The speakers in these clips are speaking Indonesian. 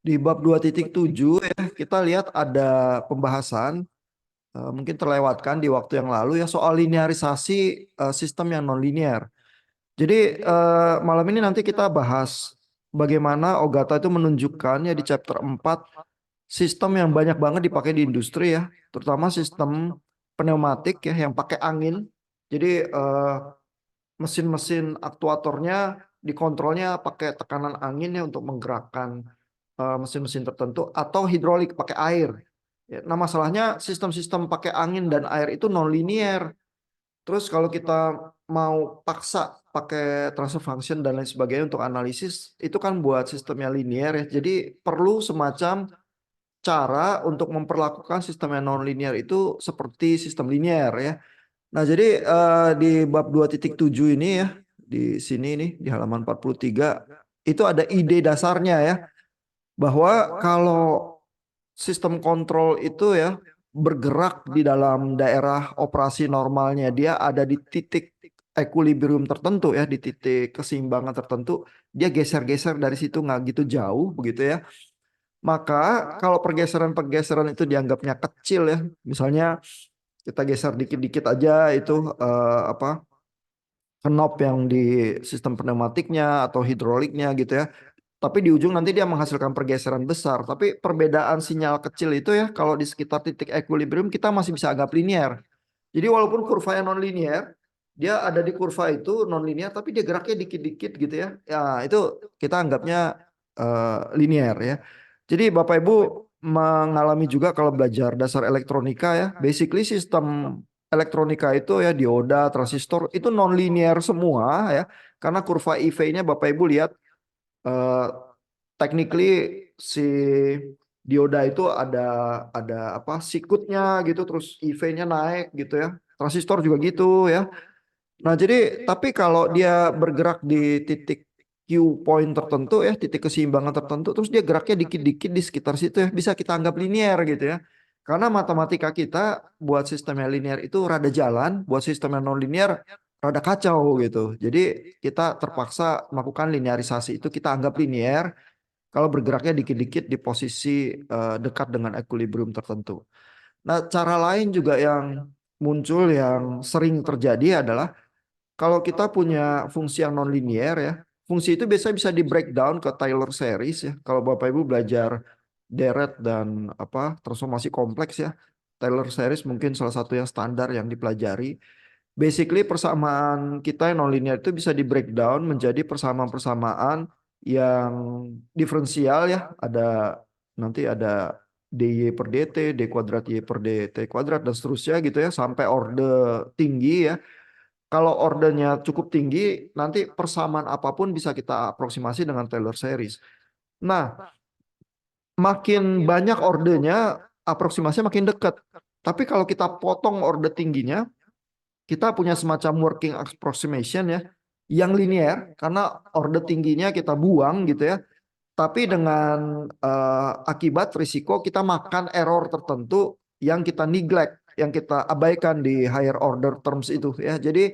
Di bab 2.7 ya, kita lihat ada pembahasan mungkin terlewatkan di waktu yang lalu ya soal linearisasi sistem yang non-linear. Jadi malam ini nanti kita bahas bagaimana Ogata itu menunjukkannya di chapter 4 sistem yang banyak banget dipakai di industri ya, terutama sistem pneumatik ya yang pakai angin. Jadi mesin-mesin aktuatornya dikontrolnya pakai tekanan angin ya untuk menggerakkan mesin-mesin tertentu atau hidrolik pakai air. Ya, nah masalahnya sistem-sistem pakai angin dan air itu non linear. Terus kalau kita mau paksa pakai transfer function dan lain sebagainya untuk analisis, itu kan buat sistemnya linear ya. Jadi perlu semacam cara untuk memperlakukan sistem yang non linear itu seperti sistem linear ya. Nah, jadi di bab 2.7 ini ya, di sini nih di halaman 43 itu ada ide dasarnya ya, bahwa kalau sistem kontrol itu ya bergerak di dalam daerah operasi normalnya, dia ada di titik equilibrium tertentu ya, di titik keseimbangan tertentu, dia geser-geser dari situ nggak gitu jauh begitu ya. Maka kalau pergeseran-pergeseran itu dianggapnya kecil ya, misalnya kita geser dikit-dikit aja itu apa knob yang di sistem pneumatiknya atau hidroliknya gitu ya. Tapi di ujung nanti dia menghasilkan pergeseran besar. Tapi perbedaan sinyal kecil itu ya kalau di sekitar titik equilibrium kita masih bisa anggap linear. Jadi walaupun kurvanya non linear, dia ada di kurva itu non linear tapi dia geraknya dikit-dikit gitu ya. Ya itu kita anggapnya linear ya. Jadi Bapak Ibu mengalami juga kalau belajar dasar elektronika ya, basically sistem elektronika itu ya dioda, transistor itu non linear semua ya. Karena kurva IV-nya Bapak Ibu lihat eh, technically si dioda itu ada apa sikutnya gitu terus IV-nya naik gitu ya. Transistor juga gitu ya. Nah, jadi tapi kalau dia bergerak di titik Q point tertentu ya, titik keseimbangan tertentu terus dia geraknya dikit-dikit di sekitar situ ya, bisa kita anggap linear gitu ya. Karena matematika kita buat sistem yang linear itu rada jalan, buat sistem yang non linear rada kacau gitu. Jadi kita terpaksa melakukan linearisasi itu kita anggap linear kalau bergeraknya dikit-dikit di posisi dekat dengan equilibrium tertentu. Nah, cara lain juga yang muncul yang sering terjadi adalah kalau kita punya fungsi yang non-linear ya, fungsi itu biasanya bisa di breakdown ke Taylor series ya. Kalau Bapak Ibu belajar deret dan apa transformasi kompleks ya, Taylor series mungkin salah satu yang standar yang dipelajari. Basically persamaan kita yang non-linear itu bisa di breakdown menjadi persamaan-persamaan yang diferensial ya. Ada nanti ada dy per dt, d kuadrat y per dt kuadrat dan seterusnya gitu ya sampai orde tinggi ya. Kalau ordernya cukup tinggi, nanti persamaan apapun bisa kita aproksimasi dengan Taylor series. Nah, makin banyak ordernya, aproksimasinya makin dekat. Tapi kalau kita potong order tingginya, kita punya semacam working approximation ya, yang linear, karena order tingginya kita buang gitu ya. Tapi dengan akibat risiko kita makan error tertentu yang kita neglect, yang kita abaikan di higher order terms itu ya. Jadi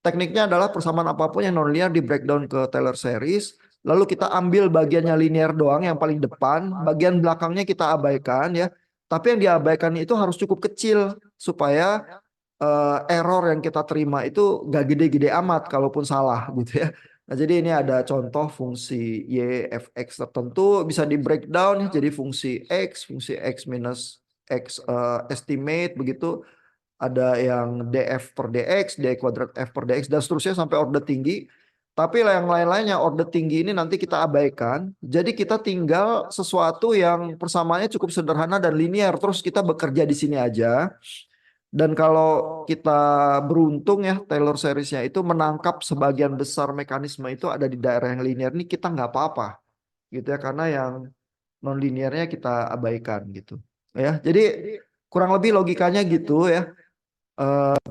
tekniknya adalah persamaan apapun yang non-linear di breakdown ke Taylor series, lalu kita ambil bagiannya linear doang yang paling depan, bagian belakangnya kita abaikan ya. Tapi yang diabaikan itu harus cukup kecil supaya error yang kita terima itu gak gede-gede amat kalaupun salah gitu ya. Nah, jadi ini ada contoh fungsi y fx tertentu bisa di breakdown ya jadi fungsi x minus x estimate begitu, ada yang df per dx, d kuadrat f per dx, dan seterusnya sampai order tinggi. Tapi yang lain-lainnya order tinggi ini nanti kita abaikan. Jadi kita tinggal sesuatu yang persamaannya cukup sederhana dan linear. Terus kita bekerja di sini aja. Dan kalau kita beruntung ya Taylor seriesnya itu menangkap sebagian besar mekanisme itu ada di daerah yang linear ini kita nggak apa-apa gitu ya karena yang non linearnya kita abaikan gitu ya. Jadi kurang lebih logikanya gitu ya.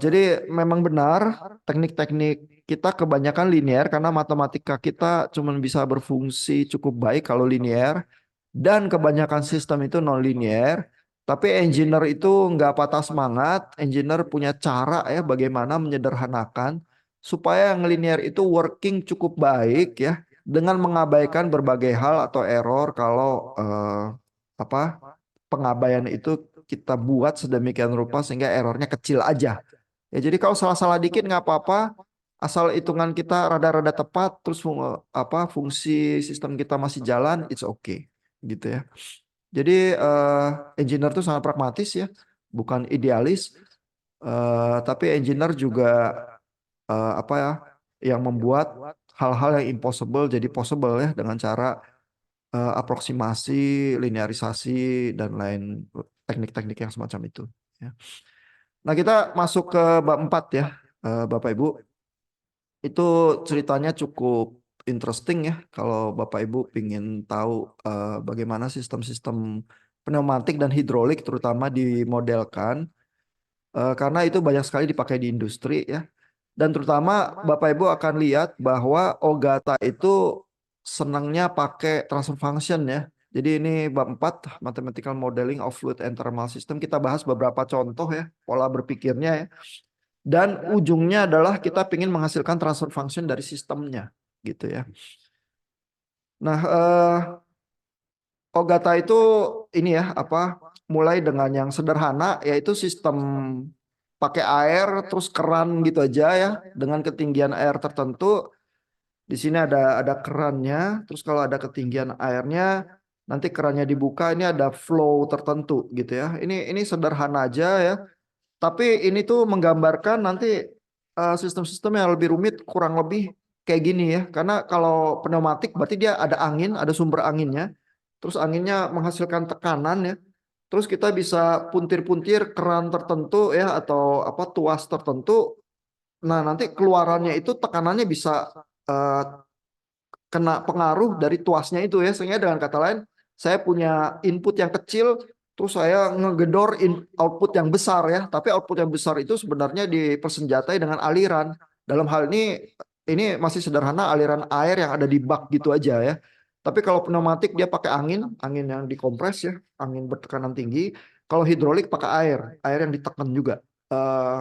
Jadi memang benar teknik-teknik kita kebanyakan linear karena matematika kita cuma bisa berfungsi cukup baik kalau linear dan kebanyakan sistem itu non linear. Tapi engineer itu nggak patah semangat. Engineer punya cara ya bagaimana menyederhanakan supaya yang linear itu working cukup baik ya. dengan mengabaikan berbagai hal atau error kalau apa pengabaian itu kita buat sedemikian rupa sehingga errornya kecil aja. Ya, jadi kalau salah-salah dikit nggak apa-apa, asal hitungan kita rada-rada tepat, terus fungsi sistem kita masih jalan, it's okay, gitu ya. Jadi engineer itu sangat pragmatis ya, bukan idealis, tapi engineer juga apa ya, yang membuat hal-hal yang impossible jadi possible ya dengan cara aproksimasi, linearisasi dan lain teknik-teknik yang semacam itu. Ya. Nah, kita masuk ke bab 4 ya, Bapak Ibu. Itu ceritanya cukup interesting ya kalau Bapak Ibu ingin tahu bagaimana sistem-sistem pneumatik dan hidrolik terutama dimodelkan, karena itu banyak sekali dipakai di industri ya. Dan terutama Bapak Ibu akan lihat bahwa Ogata itu senangnya pakai transfer function ya. Jadi ini bab 4 Mathematical Modeling of Fluid and Thermal System. Kita bahas beberapa contoh ya, pola berpikirnya ya. Dan ujungnya adalah kita ingin menghasilkan transfer function dari sistemnya gitu ya. Nah, Ogata itu ini ya mulai dengan yang sederhana yaitu sistem pakai air terus keran gitu aja ya dengan ketinggian air tertentu. Di sini ada kerannya, terus kalau ada ketinggian airnya nanti kerannya dibuka, ini ada flow tertentu gitu ya. Ini sederhana aja ya. Tapi ini tuh menggambarkan nanti sistem-sistem yang lebih rumit kurang lebih kayak gini ya. Karena kalau pneumatik berarti dia ada angin, ada sumber anginnya. Terus anginnya menghasilkan tekanan ya. Terus kita bisa puntir-puntir keran tertentu ya atau tuas tertentu. Nah, nanti keluarannya itu tekanannya bisa eh, kena pengaruh dari tuasnya itu ya. Sehingga dengan kata lain, saya punya input yang kecil, terus saya ngegedor output yang besar ya. Tapi output yang besar itu sebenarnya dipersenjatai dengan aliran. Dalam hal ini masih sederhana aliran air yang ada di bak gitu aja ya. Tapi kalau pneumatik dia pakai angin, angin yang dikompres ya, angin bertekanan tinggi. Kalau hidrolik pakai air yang ditekan juga. Eh,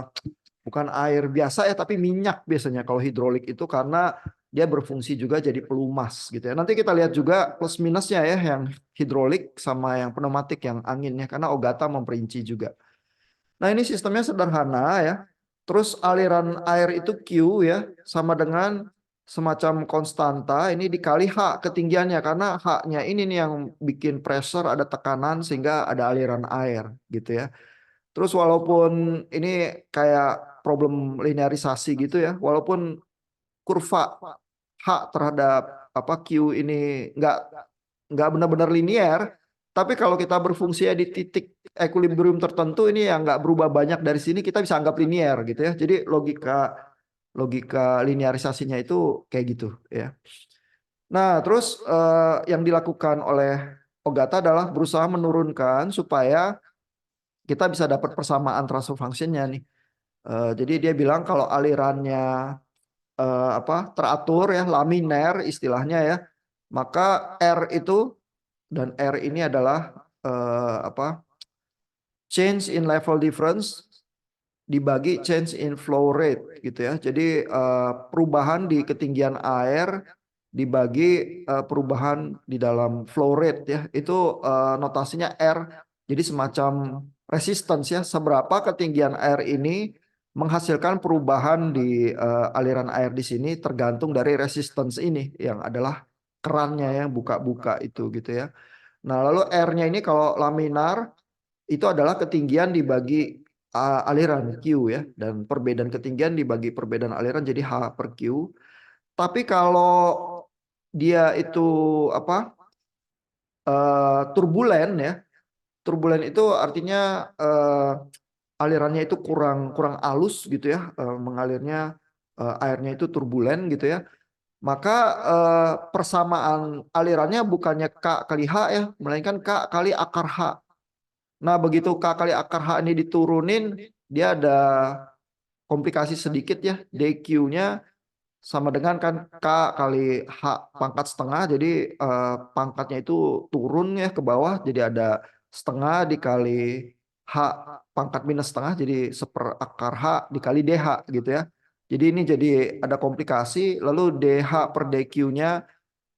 bukan air biasa ya, tapi minyak biasanya kalau hidrolik itu karena dia berfungsi juga jadi pelumas gitu ya. Nanti kita lihat juga plus minusnya ya yang hidrolik sama yang pneumatik yang anginnya karena Ogata memperinci juga. Nah, ini sistemnya sederhana ya. Terus aliran air itu Q ya sama dengan semacam konstanta ini dikali H ketinggiannya karena H-nya ini nih yang bikin pressure ada tekanan sehingga ada aliran air gitu ya. Terus walaupun ini kayak problem linearisasi gitu ya, walaupun kurva H terhadap Q ini nggak benar-benar linear, tapi kalau kita berfungsi di titik equilibrium tertentu ini yang nggak berubah banyak dari sini kita bisa anggap linear gitu ya. Jadi logika logika linearisasinya itu kayak gitu ya. Nah, terus yang dilakukan oleh Ogata adalah berusaha menurunkan supaya kita bisa dapat persamaan transfer functionnya nih. Jadi dia bilang kalau alirannya teratur ya laminer istilahnya ya, maka R itu dan R ini adalah change in level difference dibagi change in flow rate gitu ya. Jadi perubahan di ketinggian air dibagi perubahan di dalam flow rate ya. Itu notasinya R. Jadi semacam resistance ya. Seberapa ketinggian air ini menghasilkan perubahan di aliran air di sini tergantung dari resistance ini yang adalah kerannya yang buka-buka itu gitu ya. Nah, lalu R-nya ini kalau laminar itu adalah ketinggian dibagi aliran Q ya, dan perbedaan ketinggian dibagi perbedaan aliran jadi H per Q. Tapi kalau dia itu turbulen ya, turbulen itu artinya alirannya itu kurang kurang halus gitu ya, mengalirnya airnya itu turbulen gitu ya. Maka persamaan alirannya bukannya K kali H ya, melainkan K kali akar H. Nah, begitu K kali akar H ini diturunin, dia ada komplikasi sedikit ya. DQ-nya sama dengan kan K kali H pangkat setengah. Jadi pangkatnya itu turun ya ke bawah. Jadi ada setengah dikali H pangkat minus setengah. Jadi seper akar H dikali DH gitu ya. Jadi ini jadi ada komplikasi. Lalu DH per DQ-nya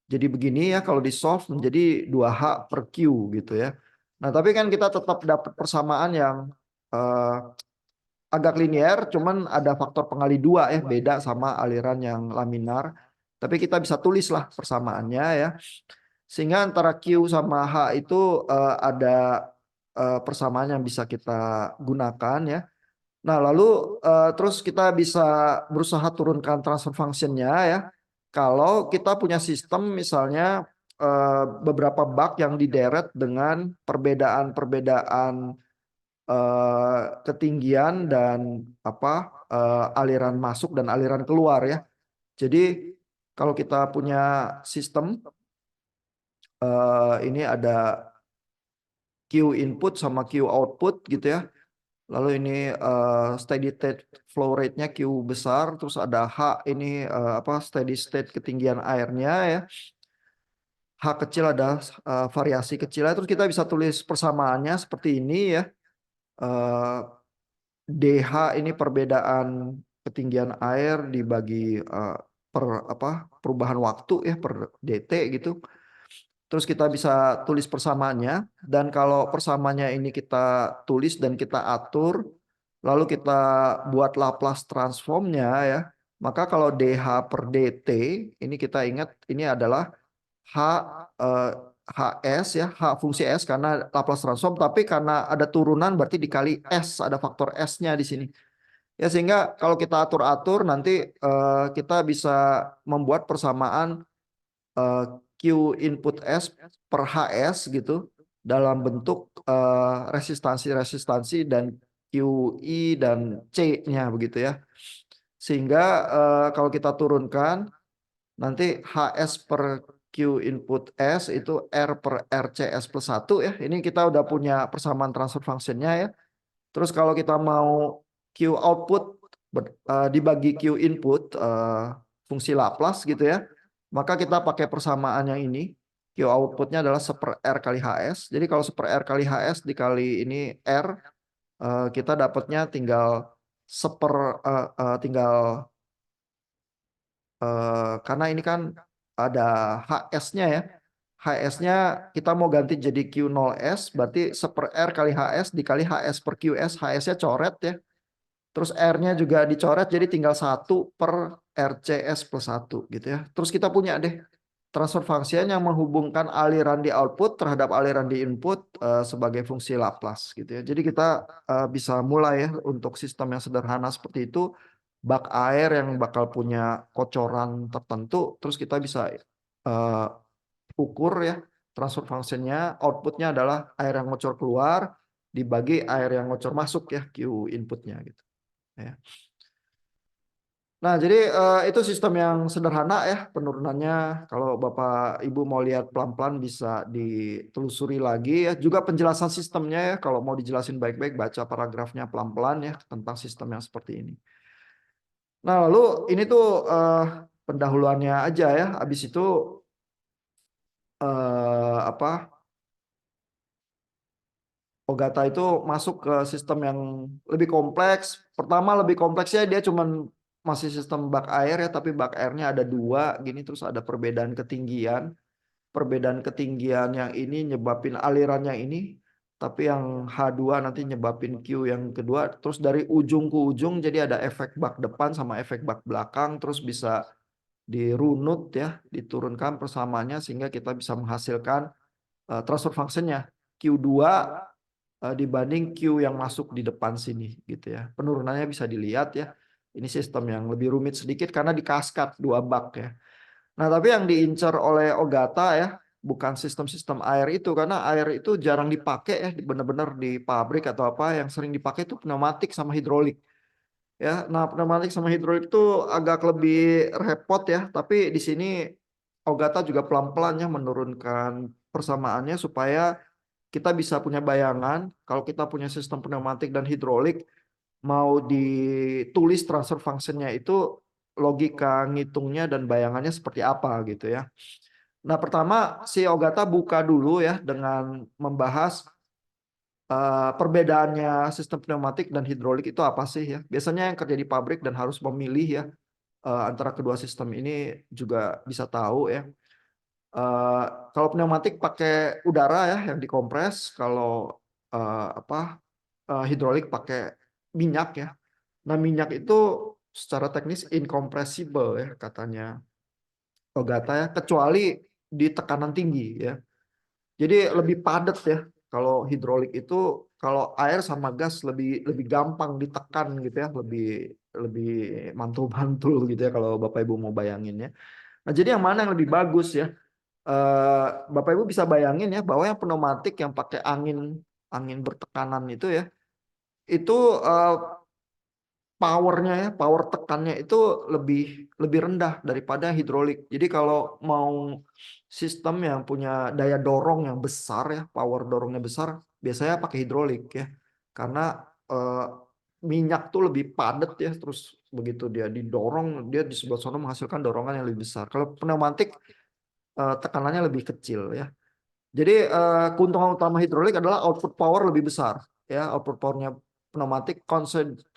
jadi begini ya, kalau di solve menjadi 2H per Q gitu ya. Nah, tapi kan kita tetap dapat persamaan yang agak linear, cuman ada faktor pengali 2 ya, beda sama aliran yang laminar. Tapi kita bisa tulislah persamaannya ya. Sehingga antara Q sama H itu ada persamaan yang bisa kita gunakan ya. Nah, lalu terus kita bisa berusaha turunkan transfer functionnya ya. Kalau kita punya sistem misalnya beberapa bug yang dideret dengan perbedaan-perbedaan ketinggian dan aliran masuk dan aliran keluar ya. Jadi kalau kita punya sistem ini ada Q input sama Q output gitu ya. Lalu ini steady state flow rate-nya Q besar, terus ada H ini steady state ketinggian airnya ya. H kecil ada variasi kecilnya, terus kita bisa tulis persamaannya seperti ini ya. Eh, DH ini perbedaan ketinggian air dibagi per perubahan waktu ya per DT gitu. Terus kita bisa tulis persamaannya, dan kalau persamaannya ini kita tulis dan kita atur, lalu kita buat Laplace transformnya ya, maka kalau DH per DT, ini kita ingat ini adalah H eh, HS ya, H fungsi S karena Laplace transform, tapi karena ada turunan berarti dikali S, ada faktor S-nya di sini. Ya sehingga kalau kita atur-atur nanti kita bisa membuat persamaan eh, Q input S per HS gitu dalam bentuk resistansi-resistansi dan QI dan C-nya begitu ya. Sehingga kalau kita turunkan nanti HS per Q input S itu R per RCS plus 1 ya. Ini kita udah punya persamaan transfer functionnya ya. Terus kalau kita mau Q output dibagi Q input fungsi Laplace gitu ya, maka kita pakai persamaan yang ini. Q outputnya adalah 1 R kali HS. Jadi kalau 1 R kali HS dikali ini R, kita dapatnya tinggal tinggal karena ini kan ada HS-nya ya. HS-nya kita mau ganti jadi Q0S, berarti 1 R kali HS dikali HS per QS. HS-nya coret ya. Terus R-nya juga dicoret jadi tinggal 1 per RCS plus 1 gitu ya. Terus kita punya deh transfer function yang menghubungkan aliran di output terhadap aliran di input sebagai fungsi Laplace gitu ya. Jadi kita bisa mulai ya untuk sistem yang sederhana seperti itu, bak air yang bakal punya kocoran tertentu, terus kita bisa uh, ukur ya transfer functionnya, outputnya adalah air yang ngocor keluar dibagi air yang ngocor masuk ya, Q inputnya gitu ya. Nah, jadi itu sistem yang sederhana ya penurunannya. Kalau Bapak Ibu mau lihat pelan-pelan bisa ditelusuri lagi ya. Juga penjelasan sistemnya ya, kalau mau dijelasin baik-baik baca paragrafnya pelan-pelan ya tentang sistem yang seperti ini. Nah, lalu ini tuh pendahuluannya aja ya. Habis itu apa? Ogata itu masuk ke sistem yang lebih kompleks. Pertama lebih kompleksnya dia cuman masih sistem bak air ya, tapi bak airnya ada 2 gini, terus ada perbedaan ketinggian. Perbedaan ketinggian yang ini nyebabin alirannya ini, tapi yang H2 nanti nyebabin Q yang kedua. Terus dari ujung ke ujung jadi ada efek bak depan sama efek bak belakang, terus bisa dirunut ya, diturunkan persamaannya sehingga kita bisa menghasilkan transfer functionnya Q2 dibanding Q yang masuk di depan sini gitu ya. Penurunannya bisa dilihat ya. Ini sistem yang lebih rumit sedikit karena dikaskad 2 bak ya. Nah, tapi yang diincar oleh Ogata ya bukan sistem-sistem air itu, karena air itu jarang dipakai ya, benar-benar di pabrik atau apa. Yang sering dipakai itu pneumatik sama hidrolik ya. Nah, pneumatik sama hidrolik itu agak lebih repot ya, tapi di sini Ogata juga pelan-pelan ya menurunkan persamaannya supaya kita bisa punya bayangan kalau kita punya sistem pneumatik dan hidrolik mau ditulis transfer functionnya itu logika ngitungnya dan bayangannya seperti apa gitu ya. Nah, pertama si Ogata buka dulu ya dengan membahas perbedaannya sistem pneumatik dan hidrolik itu apa sih ya. Biasanya yang kerja di pabrik dan harus memilih ya antara kedua sistem ini juga bisa tahu ya. Eh, Kalau pneumatik pakai udara ya yang dikompres, kalau hidrolik pakai minyak ya. Nah, minyak itu secara teknis incompressible ya katanya Ogata ya, kecuali di tekanan tinggi ya. Jadi lebih padat ya. Kalau hidrolik itu, kalau air sama gas lebih lebih gampang ditekan gitu ya, lebih lebih mantul-mantul gitu ya kalau Bapak Ibu mau bayangin ya. Nah, jadi yang mana yang lebih bagus ya? Eh, Bapak Ibu bisa bayangin ya bahwa yang pneumatik yang pakai angin angin bertekanan itu ya, itu eh, powernya ya, power tekannya itu lebih lebih rendah daripada hidrolik. Jadi kalau mau sistem yang punya daya dorong yang besar ya, power dorongnya besar, biasanya pakai hidrolik ya. Karena eh, minyak tuh lebih padat ya, terus begitu dia didorong, dia di sebelah sana menghasilkan dorongan yang lebih besar. Kalau pneumatik tekanannya lebih kecil ya. Jadi keuntungan utama hidrolik adalah output power lebih besar ya, output powernya pneumatik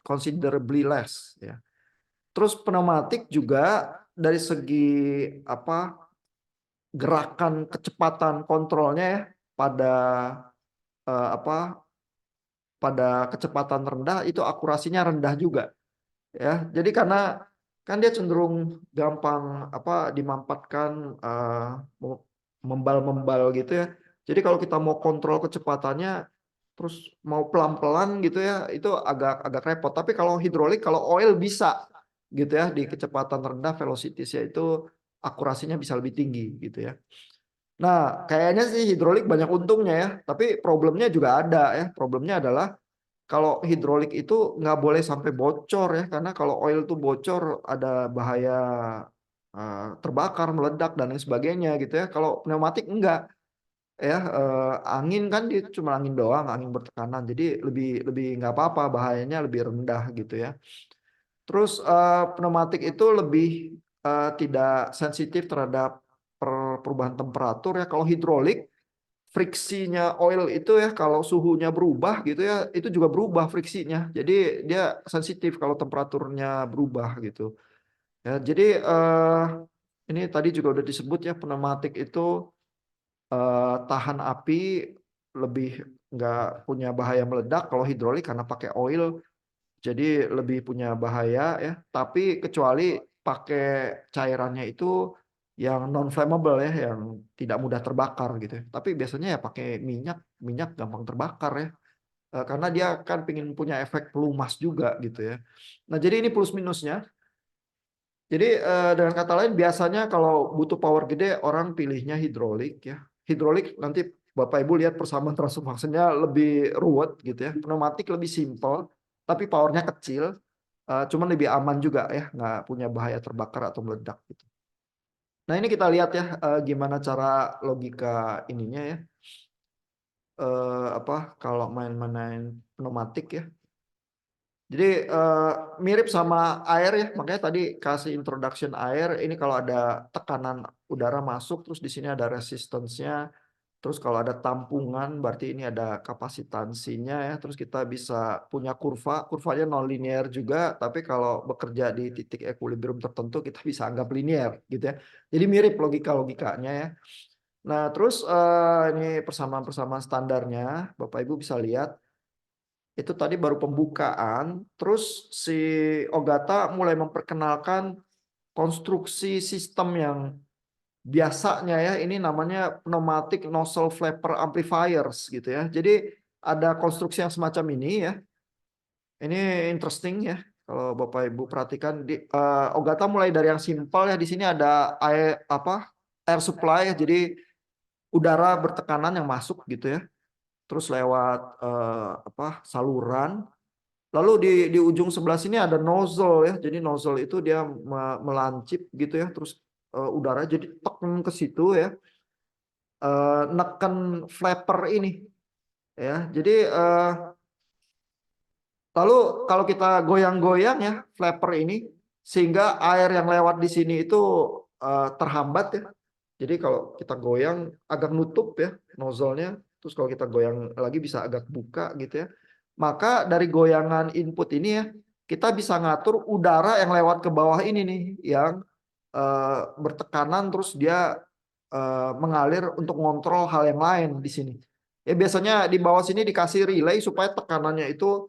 considerably less ya. Terus pneumatik juga dari segi apa gerakan kecepatan kontrolnya ya pada apa pada kecepatan rendah itu akurasinya rendah juga ya. Jadi karena kan dia cenderung gampang dimampatkan membal-membal gitu ya. Jadi kalau kita mau kontrol kecepatannya terus mau pelan-pelan gitu ya, itu agak agak repot. Tapi kalau hidrolik, kalau oil bisa gitu ya di kecepatan rendah velocity-nya itu akurasinya bisa lebih tinggi gitu ya. Nah, kayaknya sih hidrolik banyak untungnya ya, tapi problemnya juga ada ya. Problemnya adalah kalau hidrolik itu nggak boleh sampai bocor ya, karena kalau oil tuh bocor ada bahaya terbakar, meledak dan lain sebagainya gitu ya. Kalau pneumatik enggak ya, angin kan dia cuma angin doang, angin bertekanan, jadi lebih lebih nggak apa-apa, bahayanya lebih rendah gitu ya. Terus pneumatik itu lebih tidak sensitif terhadap perubahan temperatur ya. Kalau hidrolik friksinya oil itu ya kalau suhunya berubah gitu ya itu juga berubah friksinya, jadi dia sensitif kalau temperaturnya berubah gitu ya. Jadi ini tadi juga udah disebut ya, pneumatik itu tahan api, lebih nggak punya bahaya meledak. Kalau hidrolik karena pakai oil jadi lebih punya bahaya ya, tapi kecuali pakai cairannya itu yang non flammable ya, yang tidak mudah terbakar gitu ya. Tapi biasanya ya pakai minyak, minyak gampang terbakar ya. Karena dia kan pengen punya efek pelumas juga gitu ya. Nah, jadi ini plus minusnya. Jadi dengan kata lain biasanya kalau butuh power gede orang pilihnya hidrolik ya. Hidrolik nanti Bapak Ibu lihat persamaan transfer functionnya lebih ruwet gitu ya. Pneumatik lebih simple tapi powernya kecil, cuman lebih aman juga ya, nggak punya bahaya terbakar atau meledak gitu. Nah, ini kita lihat ya gimana cara logika ininya ya. Kalau main-main pneumatik ya. Jadi mirip sama air ya, makanya tadi kasih introduction air. Ini kalau ada tekanan udara masuk, terus di sini ada resistance-nya. Terus kalau ada tampungan, berarti ini ada kapasitansinya ya. Terus kita bisa punya kurva, kurvanya non linear juga. Tapi kalau bekerja di titik equilibrium tertentu, kita bisa anggap linear gitu ya. Jadi mirip logika-logikanya ya. Nah, terus ini persamaan-persamaan standarnya, Bapak Ibu bisa lihat. Itu tadi baru pembukaan, terus si Ogata mulai memperkenalkan konstruksi sistem yang biasanya ya, ini namanya pneumatic nozzle flapper amplifiers gitu ya. Jadi ada konstruksi yang semacam ini ya. Ini interesting ya. Kalau Bapak Ibu perhatikan di Ogata mulai dari yang simpel ya. Di sini ada air supply ya. Jadi udara bertekanan yang masuk gitu ya. Terus lewat saluran. Lalu di ujung sebelah sini ada nozzle ya. Jadi nozzle itu dia melancip gitu ya. Terus udara jadi tekan ke situ ya. Neken flapper ini ya. Jadi lalu kalau kita goyang-goyang ya flapper ini, sehingga air yang lewat di sini itu terhambat ya. Jadi kalau kita goyang agak nutup ya nozzle-nya. Terus kalau kita goyang lagi bisa agak buka gitu ya. Maka dari goyangan input ini ya, kita bisa ngatur udara yang lewat ke bawah ini nih, yang bertekanan terus dia mengalir untuk ngontrol hal yang lain di sini. Ya biasanya di bawah sini dikasih relay supaya tekanannya itu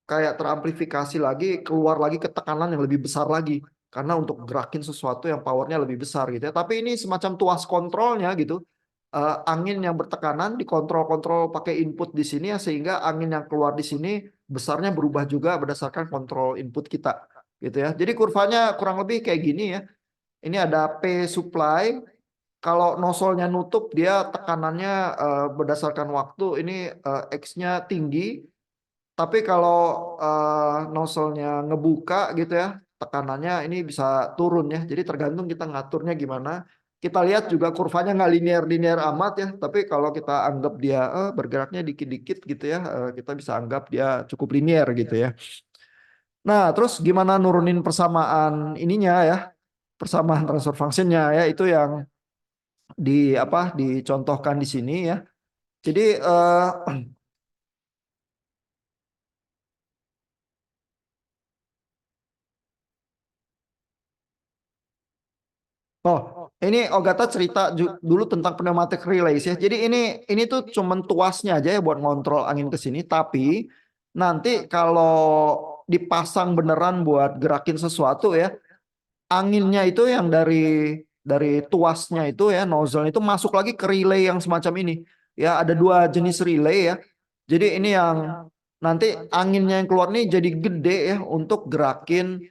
kayak teramplifikasi lagi, keluar lagi ke tekanan yang lebih besar lagi. Karena untuk gerakin sesuatu yang powernya lebih besar gitu ya. Tapi ini semacam tuas kontrolnya gitu. Angin yang bertekanan dikontrol-kontrol pakai input di sini ya, sehingga angin yang keluar di sini besarnya berubah juga berdasarkan kontrol input kita gitu ya. Jadi kurvanya kurang lebih kayak gini ya. Ini ada P supply. Kalau nozzle-nya nutup, dia tekanannya berdasarkan waktu ini X-nya tinggi. Tapi kalau nozzle-nya ngebuka gitu ya, tekanannya ini bisa turun ya. Jadi tergantung kita ngaturnya gimana. Kita lihat juga kurvanya nggak linear-linear amat ya. Tapi kalau kita anggap dia bergeraknya dikit-dikit gitu ya, kita bisa anggap dia cukup linear gitu ya. Nah, terus gimana nurunin persamaan ininya ya, persamaan transfer function-nya ya, itu yang di apa dicontohkan di sini ya. Jadi oh, ini Ogata cerita dulu tentang pneumatic relays ya. Jadi ini tuh cuman tuasnya aja ya buat ngontrol angin ke sini, tapi nanti kalau dipasang beneran buat gerakin sesuatu ya, anginnya itu yang dari tuasnya itu ya, nozzle itu masuk lagi ke relay yang semacam ini. Ya, ada dua jenis relay ya. Jadi ini yang nanti anginnya yang keluar nih jadi gede ya untuk gerakin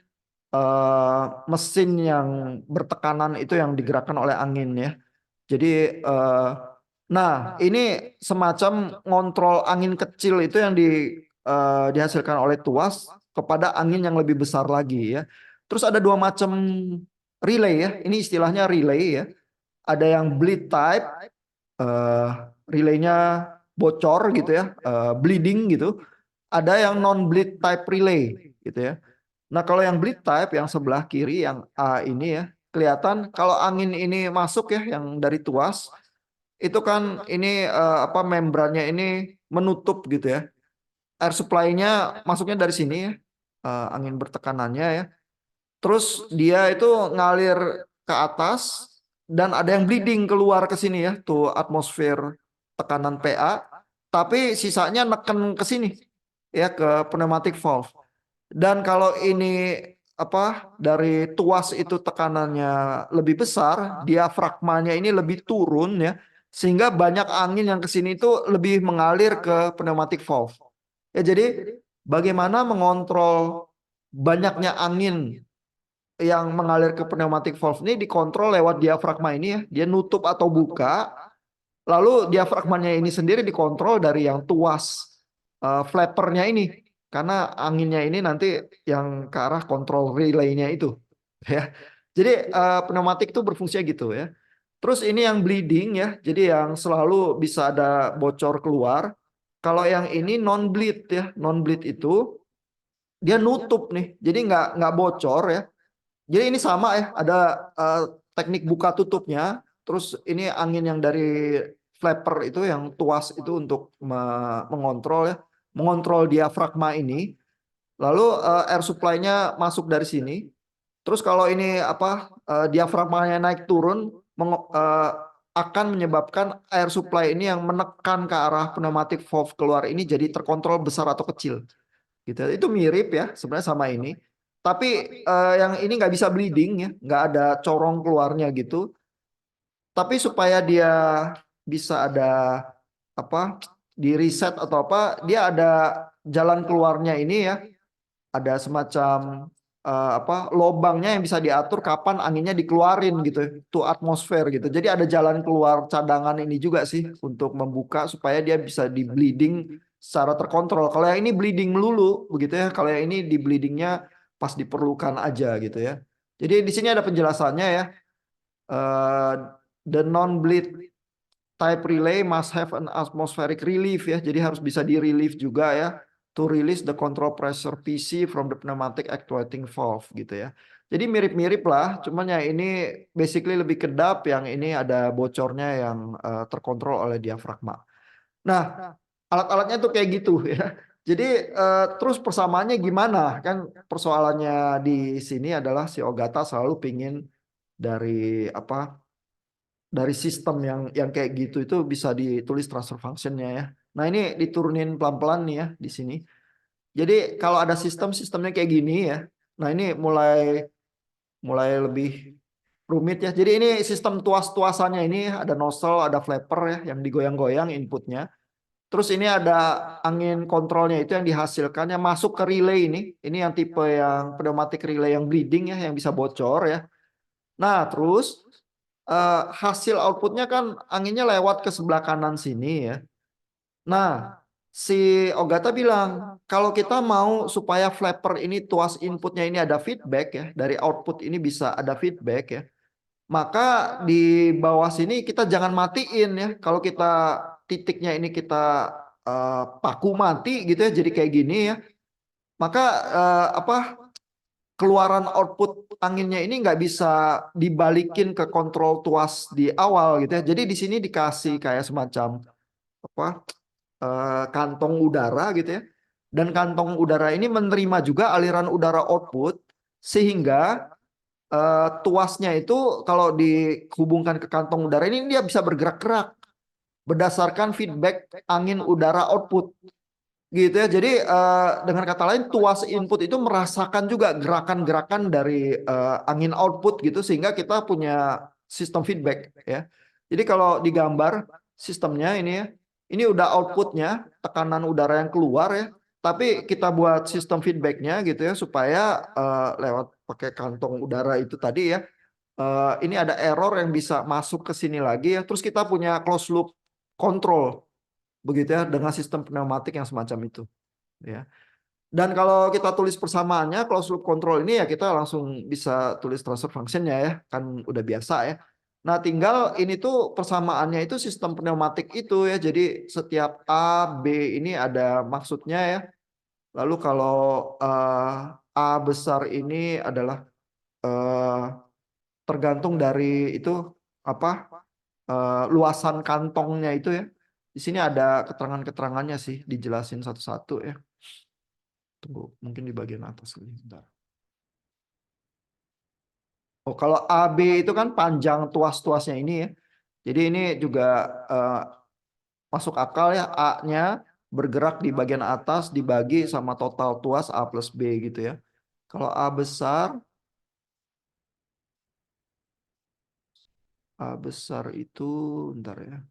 mesin yang bertekanan itu yang digerakkan oleh angin ya. Jadi nah ini semacam ngontrol angin kecil itu yang dihasilkan oleh tuas kepada angin yang lebih besar lagi ya. Terus ada dua macam relay ya. Ini istilahnya relay ya. Ada yang bleed type, eh, relaynya bocor gitu ya, bleeding gitu. Ada yang non bleed type relay gitu ya. Nah, kalau yang bleed type yang sebelah kiri yang A ini ya, kelihatan kalau angin ini masuk ya yang dari tuas, itu kan ini apa membrannya ini menutup gitu ya. Air supply-nya masuknya dari sini ya. Angin bertekanannya ya. Terus dia itu ngalir ke atas dan ada yang bleeding keluar ke sini ya, tuh atmosfer tekanan PA, tapi sisanya neken ke sini ya ke pneumatic valve. Dan kalau ini apa dari tuas itu tekanannya lebih besar, diafragmanya ini lebih turun ya, sehingga banyak angin yang ke sini itu lebih mengalir ke pneumatic valve. Ya jadi bagaimana mengontrol banyaknya angin yang mengalir ke pneumatic valve ini dikontrol lewat diafragma ini ya. Dia nutup atau buka. Lalu diafragmanya ini sendiri dikontrol dari yang tuas flappernya ini. Karena anginnya ini nanti yang ke arah kontrol relaynya itu. Ya. Jadi pneumatik itu berfungsi gitu ya. Terus ini yang bleeding ya. Jadi yang selalu bisa ada bocor keluar. Kalau yang ini non bleed ya. Non bleed itu dia nutup nih. Jadi nggak bocor ya. Jadi ini sama ya, ada teknik buka tutupnya. Terus ini angin yang dari flapper itu yang tuas itu untuk mengontrol ya, mengontrol diafragma ini. Lalu air supply-nya masuk dari sini. Terus kalau ini apa diafragmanya naik turun akan menyebabkan air supply ini yang menekan ke arah pneumatic valve keluar ini jadi terkontrol besar atau kecil gitu. Itu mirip ya sebenarnya sama ini. Tapi yang ini nggak bisa bleeding ya, nggak ada corong keluarnya gitu. Tapi supaya dia bisa ada apa di reset atau apa, dia ada jalan keluarnya ini ya, ada semacam apa lobangnya yang bisa diatur kapan anginnya dikeluarin gitu, to atmosfer gitu. Jadi ada jalan keluar cadangan ini juga sih untuk membuka supaya dia bisa di bleeding secara terkontrol. Kalau yang ini bleeding melulu begitu ya, kalau yang ini di bleedingnya pas diperlukan aja gitu ya. Jadi di sini ada penjelasannya ya. Eh, the non-bleed type relay must have an atmospheric relief ya. Jadi harus bisa di relief juga ya to release the control pressure PC from the pneumatic actuating valve gitu ya. Jadi mirip-mirip lah, cuman ya ini basically lebih kedap, yang ini ada bocornya yang terkontrol oleh diafragma. Nah, alat-alatnya tuh kayak gitu ya. Jadi terus persamaannya gimana? Kan persoalannya di sini adalah si Ogata selalu pingin dari apa dari sistem yang kayak gitu itu bisa ditulis transfer functionnya ya. Nah ini diturunin pelan-pelan nih ya di sini. Jadi kalau ada sistemnya kayak gini ya. Nah ini mulai mulai lebih rumit ya. Jadi ini sistem tuas-tuasannya ini ada nozzle, ada flapper ya yang digoyang-goyang inputnya. Terus ini ada angin kontrolnya itu yang dihasilkannya masuk ke relay ini. Ini yang tipe yang pneumatic relay yang bleeding ya, yang bisa bocor ya. Nah, terus hasil outputnya kan anginnya lewat ke sebelah kanan sini ya. Nah, si Ogata bilang kalau kita mau supaya flapper ini tuas inputnya ini ada feedback ya, dari output ini bisa ada feedback ya. Maka di bawah sini kita jangan matiin ya. Kalau kita titiknya ini kita paku mati gitu ya, jadi kayak gini ya. Maka keluaran output anginnya ini nggak bisa dibalikin ke kontrol tuas di awal gitu ya. Jadi di sini dikasih kayak semacam apa kantong udara gitu ya. Dan kantong udara ini menerima juga aliran udara output sehingga tuasnya itu kalau dihubungkan ke kantong udara ini dia bisa bergerak-gerak berdasarkan feedback angin udara output gitu ya. Jadi dengan kata lain tuas input itu merasakan juga gerakan-gerakan dari angin output gitu sehingga kita punya sistem feedback ya. Jadi kalau digambar sistemnya ini ya, ini udah outputnya tekanan udara yang keluar ya. Tapi kita buat sistem feedbacknya gitu ya supaya lewat pakai kantong udara itu tadi ya. Ini ada error yang bisa masuk ke sini lagi ya. Terus kita punya closed loop control begitu ya dengan sistem pneumatik yang semacam itu ya. Dan kalau kita tulis persamaannya closed loop control ini ya kita langsung bisa tulis transfer functionnya ya kan udah biasa ya. Nah tinggal ini tuh persamaannya itu sistem pneumatik itu ya. Jadi setiap A, B ini ada maksudnya ya. Lalu kalau A besar ini adalah tergantung dari itu apa luasan kantongnya itu ya. Di sini ada keterangan-keterangannya sih, dijelasin satu-satu ya. Tunggu, mungkin di bagian atas ini. Bentar. Oh, kalau AB itu kan panjang tuas-tuasnya ini ya. Jadi ini juga masuk akal ya, A-nya bergerak di bagian atas dibagi sama total tuas A plus B gitu ya. Kalau A besar itu, bentar ya.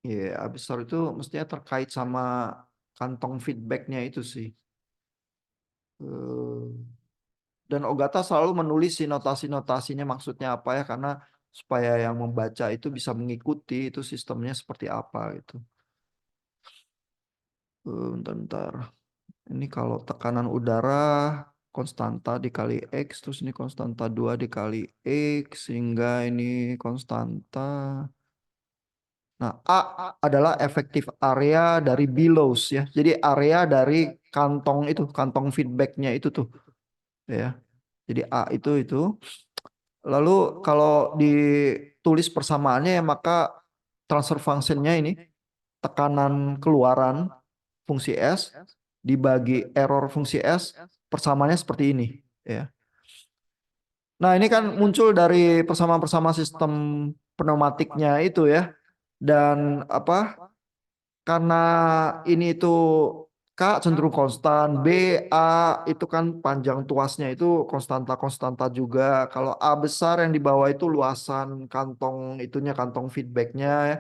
Iya, A besar itu mestinya terkait sama kantong feedbacknya itu sih. Eh, Dan Ogata selalu menulis si notasi-notasinya maksudnya apa ya karena supaya yang membaca itu bisa mengikuti itu sistemnya seperti apa gitu. Bentar. Ini kalau tekanan udara konstanta dikali X terus ini konstanta 2 dikali X sehingga ini konstanta. Nah, A adalah efektif area dari billows ya. Jadi area dari kantong itu, kantong feedbacknya itu tuh ya. Jadi A itu. Lalu kalau ditulis persamaannya ya maka transfer functionnya ini tekanan keluaran fungsi S dibagi error fungsi S persamaannya seperti ini ya. Nah ini kan muncul dari persamaan-persamaan sistem pneumatiknya itu ya. Dan apa karena ini itu K cenderung konstan, B, A itu kan panjang tuasnya itu konstanta-konstanta juga. Kalau A besar yang di bawah itu luasan kantong itunya, kantong feedbacknya ya.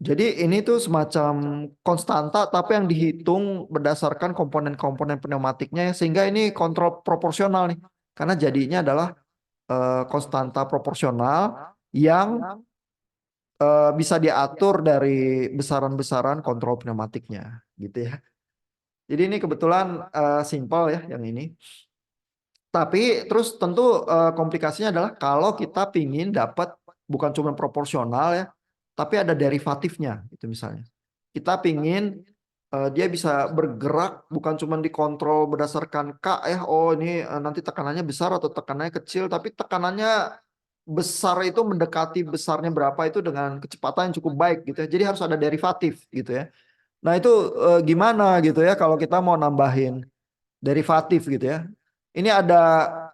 Jadi ini tuh semacam konstanta tapi yang dihitung berdasarkan komponen-komponen pneumatiknya ya. Sehingga ini kontrol proporsional nih. Karena jadinya adalah konstanta proporsional yang bisa diatur dari besaran-besaran kontrol pneumatiknya gitu ya. Jadi ini kebetulan simple ya yang ini. Tapi terus tentu komplikasinya adalah kalau kita pingin dapat bukan cuma proporsional ya, tapi ada derivatifnya itu misalnya. Kita pingin dia bisa bergerak bukan cuma dikontrol berdasarkan K ya, oh ini nanti tekanannya besar atau tekanannya kecil, tapi tekanannya besar itu mendekati besarnya berapa itu dengan kecepatan yang cukup baik gitu ya. Jadi harus ada derivatif gitu ya. Nah itu gimana gitu ya kalau kita mau nambahin derivatif gitu ya. Ini ada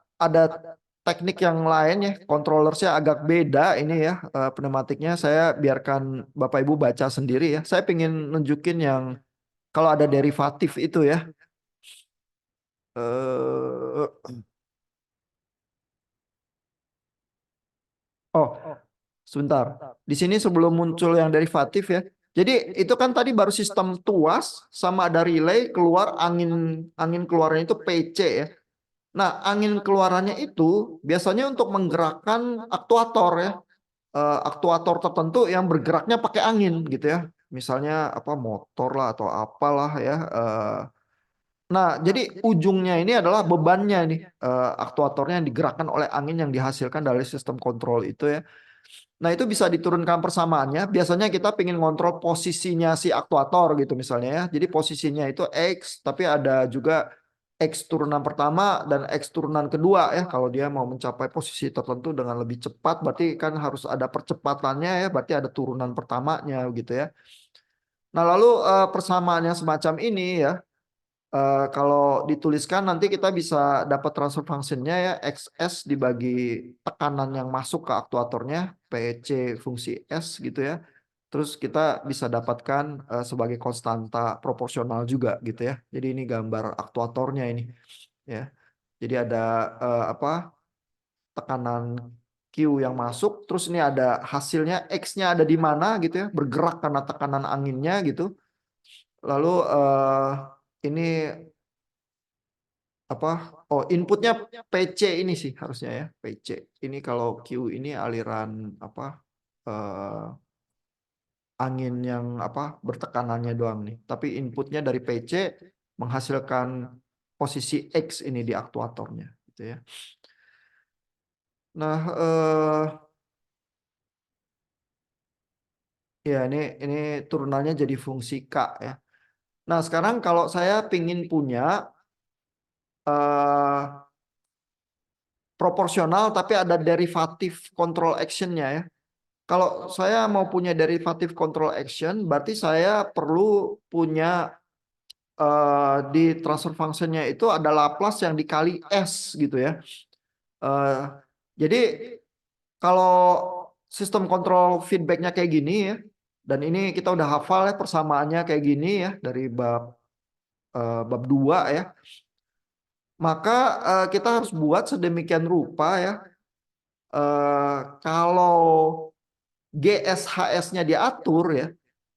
teknik yang lain ya, controllersnya agak beda ini ya, pneumatiknya. Saya biarkan Bapak Ibu baca sendiri ya. Saya pengen nunjukin yang kalau ada derivatif itu ya. Eh, oh, sebentar. Di sini sebelum muncul yang derivatif ya. Jadi itu kan tadi baru sistem tuas sama ada relay keluar angin angin keluarnya itu PC ya. Nah, angin keluarannya itu biasanya untuk menggerakkan aktuator ya. Aktuator tertentu yang bergeraknya pakai angin gitu ya. Misalnya apa motor lah atau apalah ya. Nah, jadi ujungnya ini adalah bebannya nih, aktuatornya yang digerakkan oleh angin yang dihasilkan dari sistem kontrol itu ya. Nah, itu bisa diturunkan persamaannya. Biasanya kita ingin ngontrol posisinya si aktuator gitu misalnya ya. Jadi posisinya itu X, tapi ada juga X turunan pertama dan X turunan kedua ya. Kalau dia mau mencapai posisi tertentu dengan lebih cepat, berarti kan harus ada percepatannya ya. Berarti ada turunan pertamanya gitu ya. Nah, lalu persamaan yang semacam ini ya, kalau dituliskan nanti kita bisa dapat transfer functionnya ya XS dibagi tekanan yang masuk ke aktuatornya PC fungsi S gitu ya. Terus kita bisa dapatkan sebagai konstanta proporsional juga gitu ya. Jadi ini gambar aktuatornya ini ya. Jadi ada apa tekanan Q yang masuk, terus ini ada hasilnya X-nya ada di mana gitu ya, bergerak karena tekanan anginnya gitu. Lalu ini apa inputnya PC ini sih harusnya ya PC ini kalau Q ini aliran apa eh, angin yang apa bertekanannya doang nih tapi inputnya dari PC menghasilkan posisi X ini di aktuatornya gitu ya. Nah ya ini turunannya jadi fungsi K ya. Nah sekarang kalau saya pingin punya eh, proporsional tapi ada derivatif control actionnya ya. Kalau saya mau punya derivatif control action, berarti saya perlu punya di transfer functionnya itu ada Laplace yang dikali S gitu ya. Eh, jadi kalau sistem kontrol feedbacknya kayak gini ya, dan ini kita udah hafal ya persamaannya kayak gini ya dari bab 2 ya, maka kita harus buat sedemikian rupa ya. Kalau GSHS-nya diatur ya.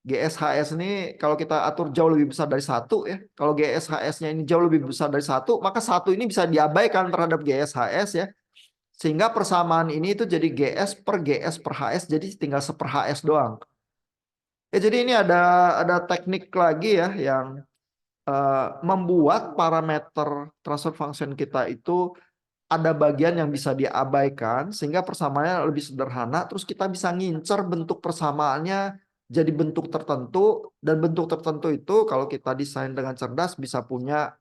GSHS ini kalau kita atur jauh lebih besar dari satu ya. Kalau GSHS-nya ini jauh lebih besar dari satu, maka satu ini bisa diabaikan terhadap GSHS ya. Sehingga persamaan ini itu jadi GS per HS jadi tinggal seper HS doang. Ya jadi ini ada teknik lagi ya yang membuat parameter transfer function kita itu ada bagian yang bisa diabaikan sehingga persamaannya lebih sederhana terus kita bisa ngincer bentuk persamaannya jadi bentuk tertentu dan bentuk tertentu itu kalau kita desain dengan cerdas bisa punya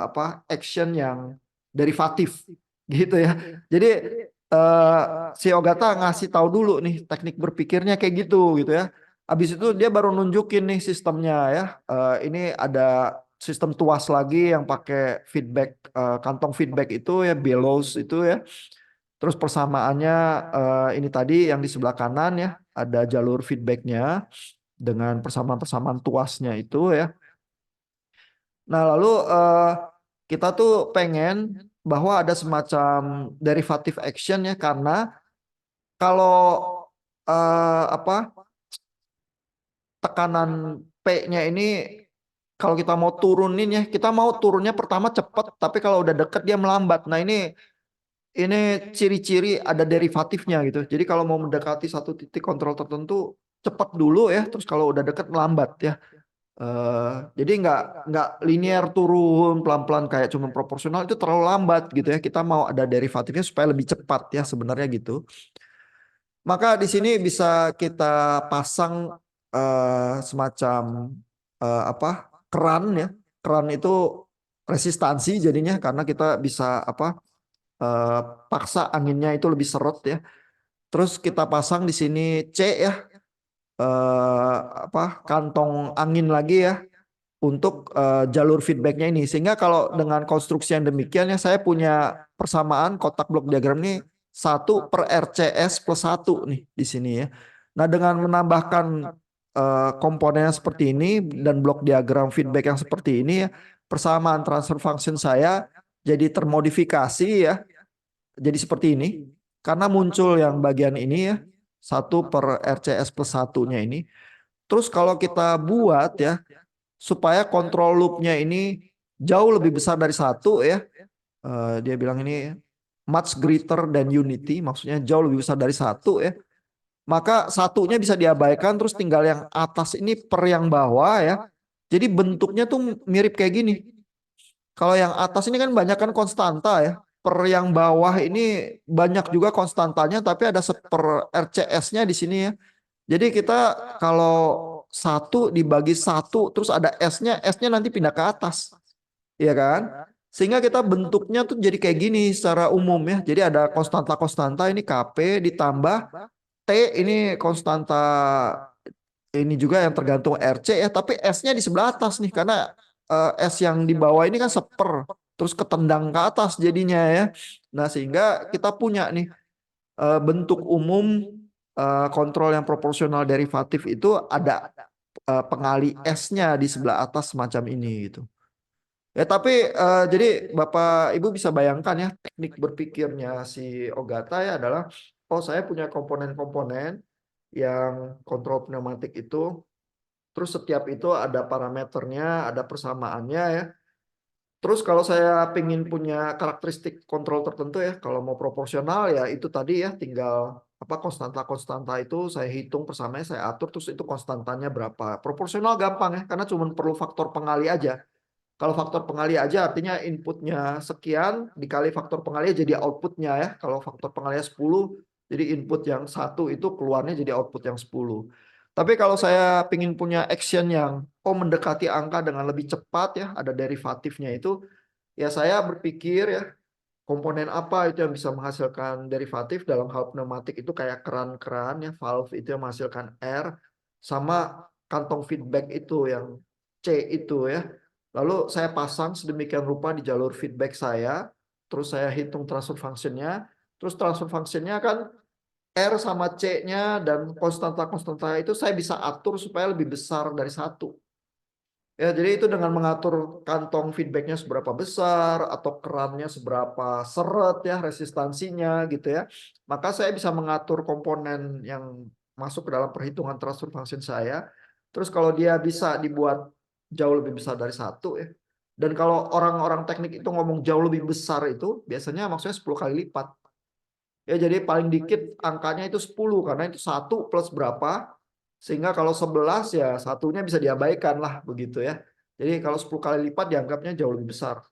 apa action yang derivatif gitu ya. Jadi eh, si Ogata ngasih tahu dulu nih teknik berpikirnya kayak gitu ya. Habis itu dia baru nunjukin nih sistemnya ya. Ini ada sistem tuas lagi yang pakai feedback kantong feedback itu ya bellows itu ya. Terus persamaannya ini tadi yang di sebelah kanan ya ada jalur feedbacknya dengan persamaan-persamaan tuasnya itu ya. Nah lalu kita tuh pengen bahwa ada semacam derivative action ya karena kalau apa tekanan P-nya ini kalau kita mau turunin ya, kita mau turunnya pertama cepat, tapi kalau udah deket dia melambat. Nah ini ciri-ciri ada derivatifnya gitu. Jadi kalau mau mendekati satu titik kontrol tertentu cepat dulu ya, terus kalau udah deket melambat ya. Jadi nggak linear turun pelan-pelan kayak cuma proporsional itu terlalu lambat gitu ya. Kita mau ada derivatifnya supaya lebih cepat ya sebenarnya gitu. Maka di sini bisa kita pasang semacam apa keran ya. Keran itu resistansi jadinya karena kita bisa apa eh, paksa anginnya itu lebih seret ya. Terus kita pasang di sini C ya apa kantong angin lagi ya. untuk jalur feedbacknya ini. Sehingga kalau dengan konstruksi yang demikian ya saya punya persamaan kotak blok diagram ini 1/RCS+1 nih di sini ya. Nah dengan menambahkan komponennya seperti ini dan blok diagram feedback yang seperti ini ya, persamaan transfer function saya jadi termodifikasi ya, jadi seperti ini. Karena muncul yang bagian ini ya, 1/RCS+1-nya ini. Terus kalau kita buat ya, supaya control loop-nya ini jauh lebih besar dari satu ya. Dia bilang ini much greater than unity, maksudnya jauh lebih besar dari satu ya. Maka satunya bisa diabaikan, terus tinggal yang atas ini per yang bawah ya. Jadi bentuknya tuh mirip kayak gini. Kalau yang atas ini kan banyak kan konstanta ya. Per yang bawah ini banyak juga konstantanya, tapi ada seper RCS-nya di sini ya. Jadi kita kalau satu dibagi satu terus ada S-nya, S-nya nanti pindah ke atas, ya kan? Sehingga kita bentuknya tuh jadi kayak gini secara umum ya. Jadi ada konstanta-konstanta ini Kp ditambah T ini konstanta ini juga yang tergantung RC ya. Tapi S-nya di sebelah atas nih karena S yang di bawah ini kan seper terus ketendang ke atas jadinya ya. Nah sehingga kita punya nih bentuk umum kontrol yang proporsional derivatif itu ada pengali S-nya di sebelah atas semacam ini gitu. Ya tapi jadi Bapak Ibu bisa bayangkan ya teknik berpikirnya si Ogata ya adalah oh saya punya komponen-komponen yang kontrol pneumatik itu terus setiap itu ada parameternya, ada persamaannya ya. Terus kalau saya ingin punya karakteristik kontrol tertentu ya, kalau mau proporsional ya itu tadi ya tinggal apa konstanta-konstanta itu saya hitung persamaannya saya atur terus itu konstantanya berapa. Proporsional gampang ya karena cuma perlu faktor pengali aja. Kalau faktor pengali aja artinya inputnya sekian dikali faktor pengali jadi outputnya ya. Kalau faktor pengali 10 jadi input yang satu itu keluarnya jadi output yang 10. Tapi kalau saya ingin punya action yang mendekati angka dengan lebih cepat ya, ada derivatifnya itu, ya saya berpikir ya komponen apa itu yang bisa menghasilkan derivatif dalam hal pneumatik itu kayak keran-keran ya, valve itu yang menghasilkan R sama kantong feedback itu yang C itu ya. Lalu saya pasang sedemikian rupa di jalur feedback saya, terus saya hitung transfer functionnya, terus transfer functionnya kan R sama C-nya dan konstanta-konstanta itu saya bisa atur supaya lebih besar dari satu. Ya, jadi itu dengan mengatur kantong feedbacknya seberapa besar atau kerannya seberapa seret ya resistansinya gitu ya. Maka saya bisa mengatur komponen yang masuk ke dalam perhitungan transfer function saya. Terus kalau dia bisa dibuat jauh lebih besar dari satu ya. Dan kalau orang-orang teknik itu ngomong jauh lebih besar itu biasanya maksudnya 10 kali lipat. Ya, jadi paling dikit angkanya itu 10 karena itu satu plus berapa. Sehingga kalau 11 ya satunya bisa diabaikan lah begitu ya. Jadi kalau 10 kali lipat dianggapnya jauh lebih besar.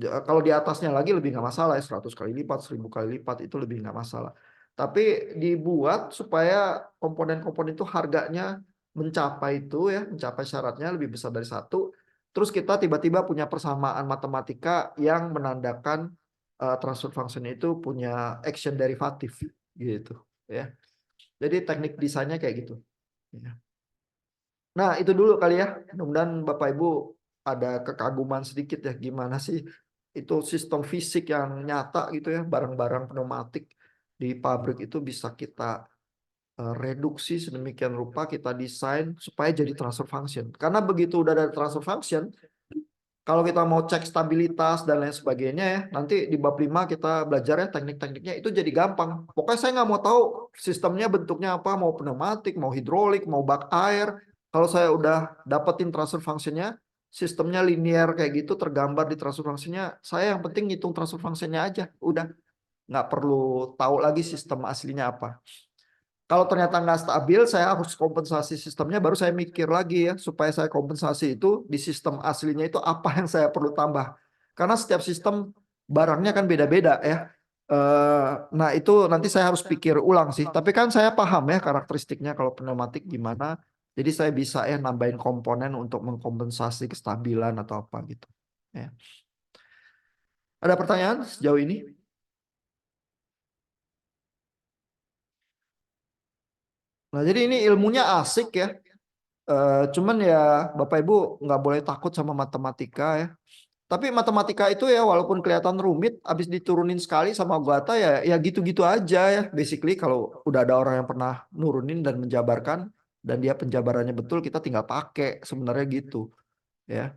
Kalau di atasnya lagi lebih nggak masalah ya 100 kali lipat, 1000 kali lipat itu lebih nggak masalah. Tapi dibuat supaya komponen-komponen itu harganya mencapai itu ya, mencapai syaratnya lebih besar dari satu. Terus kita tiba-tiba punya persamaan matematika yang menandakan transfer function itu punya action derivatif gitu ya. Jadi teknik desainnya kayak gitu. Ya. Nah, itu dulu kali ya. Mudah-mudahan Bapak Ibu ada kekaguman sedikit ya gimana sih itu sistem fisik yang nyata gitu ya, barang-barang pneumatik di pabrik itu bisa kita reduksi sedemikian rupa, kita desain supaya jadi transfer function. Karena begitu udah ada transfer function, kalau kita mau cek stabilitas dan lain sebagainya ya, nanti di bab 5 kita belajar ya teknik-tekniknya itu jadi gampang. Pokoknya saya nggak mau tahu sistemnya bentuknya apa, mau pneumatik, mau hidrolik, mau bak air. Kalau saya udah dapetin transfer functionnya, sistemnya linear kayak gitu tergambar di transfer functionnya, saya yang penting ngitung transfer functionnya aja. Udah, nggak perlu tahu lagi sistem aslinya apa. Kalau ternyata nggak stabil, saya harus kompensasi sistemnya, baru saya mikir lagi ya, supaya saya kompensasi itu di sistem aslinya itu apa yang saya perlu tambah. Karena setiap sistem barangnya kan beda-beda ya. Nah itu nanti saya harus pikir ulang sih. Tapi kan saya paham ya karakteristiknya kalau pneumatik gimana. Jadi saya bisa ya nambahin komponen untuk mengkompensasi kestabilan atau apa gitu. Ya. Ada pertanyaan sejauh ini? Nah jadi ini ilmunya asik ya. Cuman ya Bapak Ibu nggak boleh takut sama matematika ya. Tapi matematika itu ya walaupun kelihatan rumit, habis diturunin sekali sama Gata ya ya gitu-gitu aja ya. Basically kalau udah ada orang yang pernah nurunin dan menjabarkan dan dia penjabarannya betul, kita tinggal pakai sebenarnya gitu ya.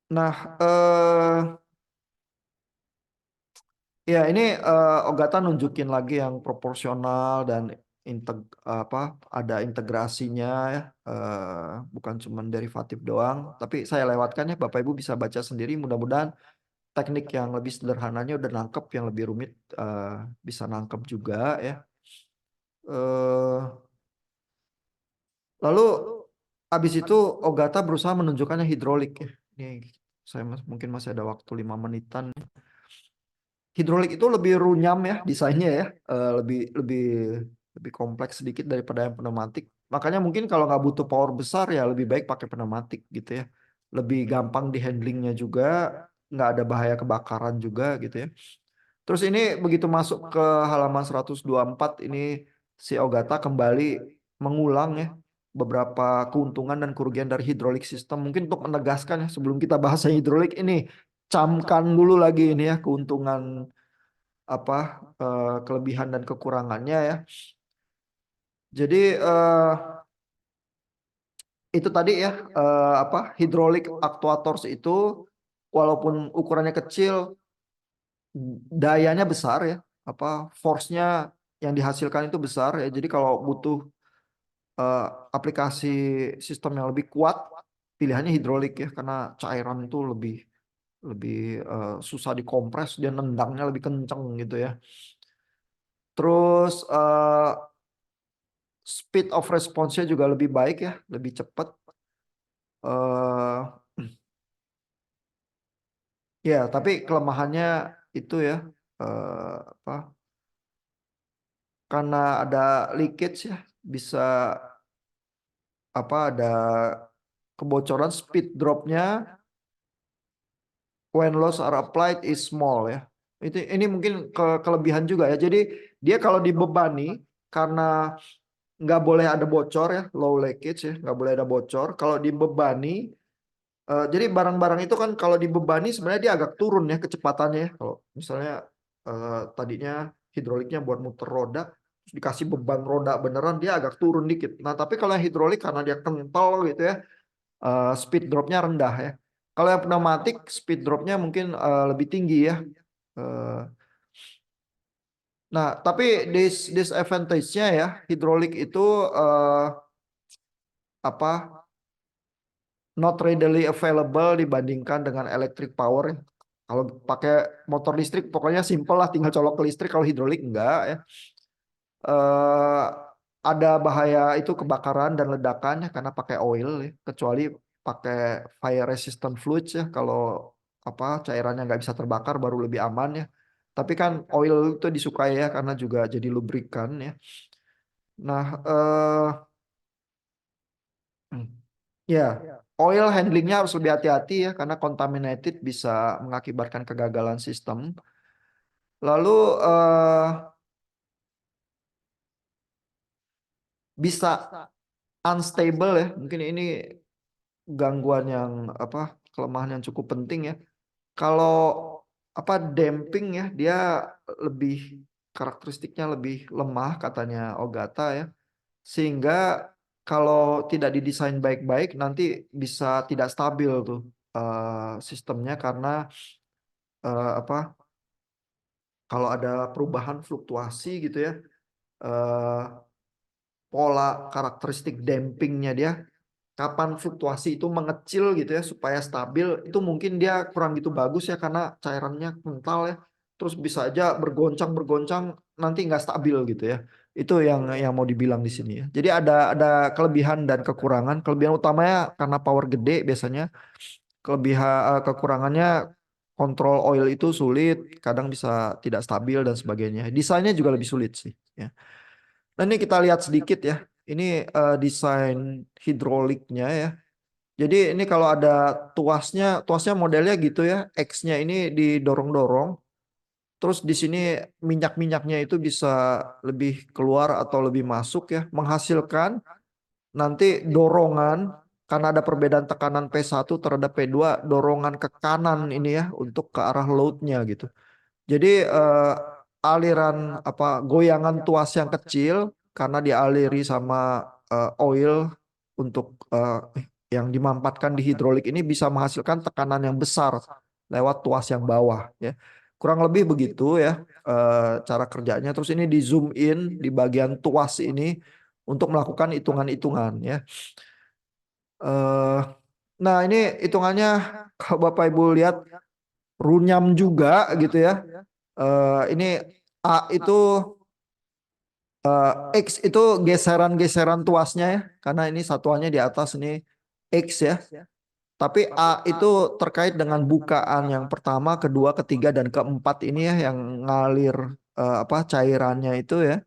Nah, ya ini Ogata nunjukin lagi yang proporsional dan apa ada integrasinya ya, bukan cuma derivatif doang. Tapi saya lewatkan ya, Bapak Ibu bisa baca sendiri. Mudah-mudahan teknik yang lebih sederhananya udah nangkep, yang lebih rumit bisa nangkep juga ya. Eh, Lalu habis itu Ogata berusaha menunjukkannya hidrolik ya. Ini saya mungkin masih ada waktu 5 menitan. Hidrolik itu lebih runyam ya desainnya ya. Lebih lebih lebih kompleks sedikit daripada yang pneumatik. Makanya mungkin kalau nggak butuh power besar ya lebih baik pakai pneumatik gitu ya. Lebih gampang di handlingnya juga, nggak ada bahaya kebakaran juga gitu ya. Terus ini begitu masuk ke halaman 124 ini si Ogata kembali mengulang ya beberapa keuntungan dan kerugian dari hidrolik sistem. Mungkin untuk menegaskan ya sebelum kita bahas yang hidrolik ini, camkan dulu lagi ini ya keuntungan apa, kelebihan dan kekurangannya ya. Jadi itu tadi ya, apa, hidrolik actuators itu walaupun ukurannya kecil dayanya besar ya, apa, force-nya yang dihasilkan itu besar ya. Jadi kalau butuh eh, aplikasi sistem yang lebih kuat, pilihannya hidrolik ya, karena cairan itu lebih lebih susah dikompres, dia nendangnya lebih kenceng gitu ya. Terus speed of response-nya juga lebih baik ya, lebih cepat. eh Ya, tapi kelemahannya itu ya, apa? Karena ada leakage ya, bisa apa? Ada kebocoran, speed drop-nya when loss are applied is small ya. Ini mungkin kelebihan juga ya. Jadi dia kalau dibebani, karena nggak boleh ada bocor ya, low leakage ya, nggak boleh ada bocor. Kalau dibebani, jadi barang-barang itu kan kalau dibebani sebenarnya dia agak turun ya kecepatannya ya. Kalau misalnya tadinya hidroliknya buat muter roda, terus dikasih beban roda beneran, dia agak turun dikit. Nah tapi kalau yang hidrolik karena dia kental gitu ya, speed dropnya rendah ya. Kalau yang pneumatik speed dropnya mungkin lebih tinggi ya. Eh, nah tapi disadvantage-nya ya, hidrolik itu eh, apa, not readily available dibandingkan dengan electric power ya. Kalau pakai motor listrik pokoknya simple lah, tinggal colok ke listrik. Kalau hidrolik enggak ya. Eh, ada bahaya itu kebakaran dan ledakan ya karena pakai oil ya. Kecuali pakai fire resistant fluids ya. Kalau apa cairannya nggak bisa terbakar baru lebih aman ya. Tapi kan oil itu disukai ya karena juga jadi lubrikan ya. Nah, ya, oil handlingnya harus lebih hati-hati ya karena contaminated bisa mengakibatkan kegagalan sistem. Lalu bisa unstable ya. Mungkin ini gangguan yang apa, kelemahan yang cukup penting ya. Kalau apa damping ya, dia lebih karakteristiknya lebih lemah katanya Ogata ya. Sehingga kalau tidak didesain baik-baik nanti bisa tidak stabil tuh sistemnya karena apa, kalau ada perubahan fluktuasi gitu ya, eh, pola karakteristik dampingnya dia, kapan fluktuasi itu mengecil gitu ya supaya stabil, itu mungkin dia kurang gitu bagus ya karena cairannya kental ya, terus bisa aja bergoncang-bergoncang nanti nggak stabil gitu ya. Itu yang mau dibilang di sini ya. Jadi ada kelebihan dan kekurangan. Kelebihan utamanya karena power gede biasanya, kekurangannya kontrol oil itu sulit, kadang bisa tidak stabil dan sebagainya. Desainnya juga lebih sulit sih ya. Nah ini kita lihat sedikit ya. Ini desain hidroliknya ya. Jadi ini kalau ada tuasnya modelnya gitu ya. X-nya ini didorong-dorong. Terus di sini minyak-minyaknya itu bisa lebih keluar atau lebih masuk ya, menghasilkan nanti dorongan karena ada perbedaan tekanan P1 terhadap P2, dorongan ke kanan ini ya untuk ke arah loadnya gitu. Jadi aliran apa goyangan tuas yang kecil karena dialiri sama oil untuk yang dimampatkan di hidrolik ini bisa menghasilkan tekanan yang besar lewat tuas yang bawah ya. Kurang lebih begitu ya cara kerjanya. Terus ini di zoom in di bagian tuas ini untuk melakukan hitungan-hitungan ya. Eh, nah ini hitungannya kalau Bapak Ibu lihat runyam juga gitu ya. Ini A itu X itu geseran-geseran tuasnya ya, karena ini satuannya di atas ini X ya. Tapi A itu terkait dengan bukaan yang pertama, kedua, ketiga, dan keempat ini ya yang ngalir apa cairannya itu ya.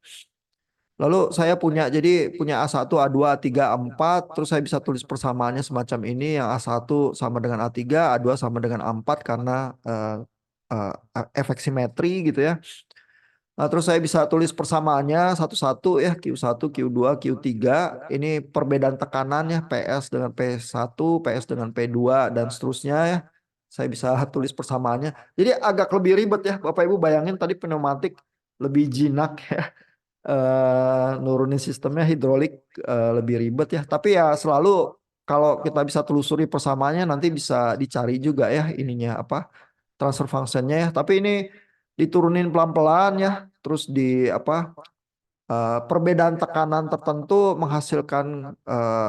Lalu saya punya jadi punya A1, A2, A3, A4, terus saya bisa tulis persamaannya semacam ini yang A1 sama dengan A3, A2 sama dengan A4 karena efek simetri gitu ya. Nah, terus saya bisa tulis persamaannya satu-satu ya Q1, Q2, Q3. Ini perbedaan tekanannya PS dengan P1, PS dengan P2 dan seterusnya ya. Saya bisa tulis persamaannya. Jadi agak lebih ribet ya Bapak Ibu bayangin tadi pneumatik lebih jinak ya. Nurunin sistemnya hidrolik lebih ribet ya. Tapi ya selalu kalau kita bisa telusuri persamaannya nanti bisa dicari juga ya ininya apa transfer functionnya ya. Tapi ini diturunin pelan-pelan ya. Terus di apa perbedaan tekanan tertentu menghasilkan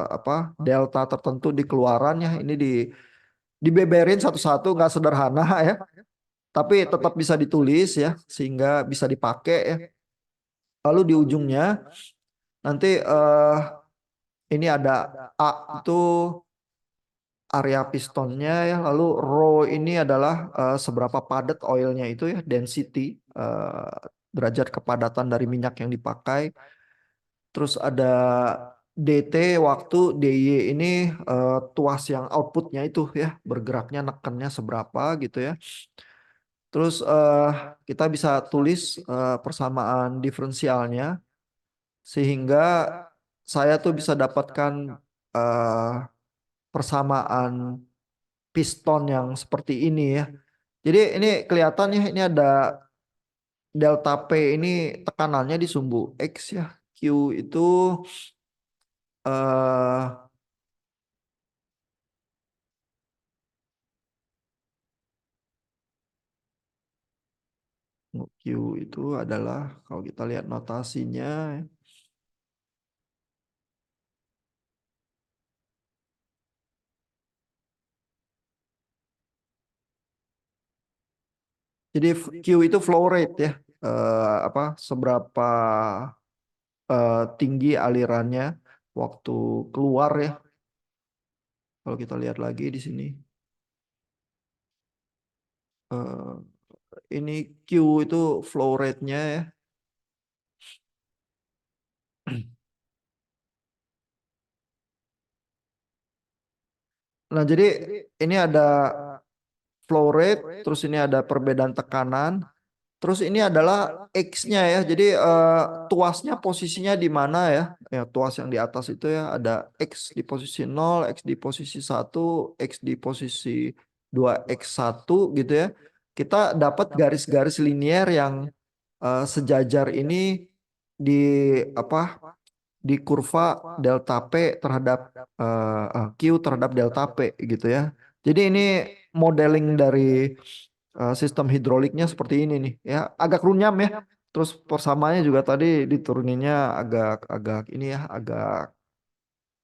apa delta tertentu di keluarannya. Ini dibeberin satu-satu nggak sederhana ya. Tapi tetap bisa ditulis ya sehingga bisa dipakai ya. Lalu di ujungnya nanti ini ada A itu area pistonnya ya, lalu rho ini adalah seberapa padat oilnya itu ya, density, derajat kepadatan dari minyak yang dipakai. Terus ada DT waktu, DY ini tuas yang outputnya itu ya, bergeraknya nekennya seberapa gitu ya. Terus kita bisa tulis persamaan diferensialnya sehingga saya tuh bisa dapatkan eh, persamaan piston yang seperti ini ya. Jadi ini kelihatannya ini ada delta P ini tekanannya di sumbu X ya. Q itu eh Q itu adalah kalau kita lihat notasinya. Jadi Q itu flow rate ya. Apa seberapa tinggi alirannya waktu keluar ya. Kalau kita lihat lagi di sini. eh, ini Q itu flow rate-nya ya. Nah, jadi ini ada flow rate, terus ini ada perbedaan tekanan, terus ini adalah X-nya ya. Jadi tuasnya posisinya di mana ya? Ya, tuas yang di atas itu ya ada X di posisi 0, X di posisi 1, X di posisi 2X1 gitu ya. Kita dapat garis-garis linier yang sejajar ini di apa di kurva delta P terhadap Q terhadap delta P gitu ya. Jadi ini modeling dari sistem hidroliknya seperti ini nih ya, agak runyam ya. Terus persamaannya juga tadi dituruninnya agak agak ini ya, agak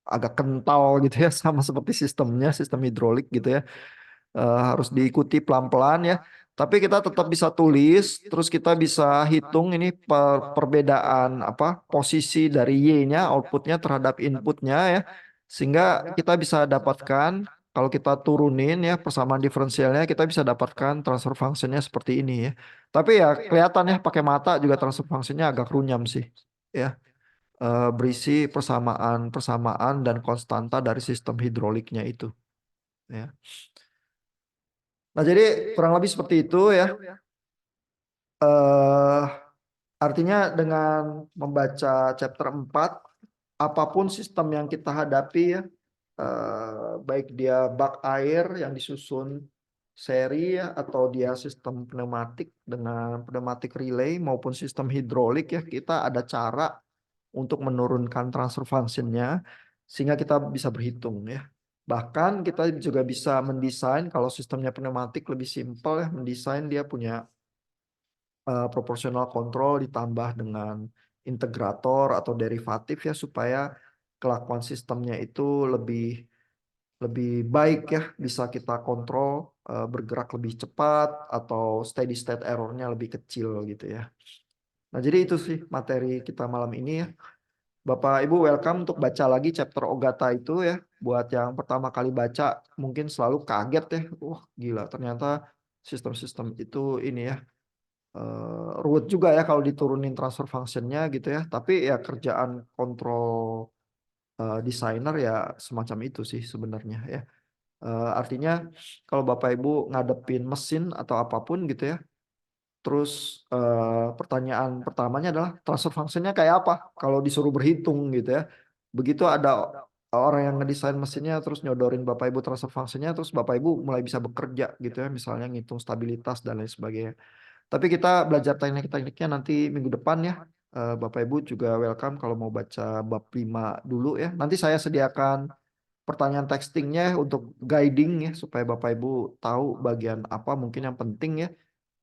agak kental gitu ya sama seperti sistemnya sistem hidrolik gitu ya. Harus diikuti pelan-pelan ya. Tapi kita tetap bisa tulis, terus kita bisa hitung ini perbedaan apa posisi dari Y-nya, outputnya terhadap inputnya ya, sehingga kita bisa dapatkan kalau kita turunin ya persamaan diferensialnya kita bisa dapatkan transfer functionnya seperti ini ya. Tapi ya kelihatan ya pakai mata juga transfer functionnya agak runyam sih ya. Berisi persamaan dan konstanta dari sistem hidroliknya itu ya. Nah, jadi kurang lebih seperti itu ya. eh Artinya dengan membaca chapter 4 apapun sistem yang kita hadapi ya, baik dia bak air yang disusun seri ya, atau dia sistem pneumatik dengan pneumatic relay maupun sistem hidrolik ya, kita ada cara untuk menurunkan transfer function-nya sehingga kita bisa berhitung ya. Bahkan kita juga bisa mendesain kalau sistemnya pneumatik lebih simpel ya, mendesain dia punya proportional control ditambah dengan integrator atau derivatif ya supaya kelakuan sistemnya itu lebih lebih baik ya, bisa kita kontrol bergerak lebih cepat atau steady state errornya lebih kecil gitu ya. Nah, jadi itu sih materi kita malam ini ya. Bapak Ibu welcome untuk baca lagi chapter Ogata itu ya. Buat yang pertama kali baca mungkin selalu kaget ya. Wah, gila ternyata sistem-sistem itu ini ya, ruwet juga ya kalau diturunin transfer functionnya gitu ya. Tapi ya kerjaan kontrol desainer ya semacam itu sih sebenarnya ya. Artinya kalau Bapak Ibu ngadepin mesin atau apapun gitu ya, terus pertanyaan pertamanya adalah transfer functionnya kayak apa kalau disuruh berhitung gitu ya. Begitu ada orang yang ngedesain mesinnya terus nyodorin Bapak Ibu transfer functionnya, terus Bapak Ibu mulai bisa bekerja gitu ya, misalnya ngitung stabilitas dan lain sebagainya. Tapi kita belajar teknik-tekniknya nanti minggu depan ya. Bapak Ibu juga welcome kalau mau baca bab 5 dulu ya. Nanti saya sediakan pertanyaan textingnya untuk guiding ya supaya Bapak Ibu tahu bagian apa mungkin yang penting ya.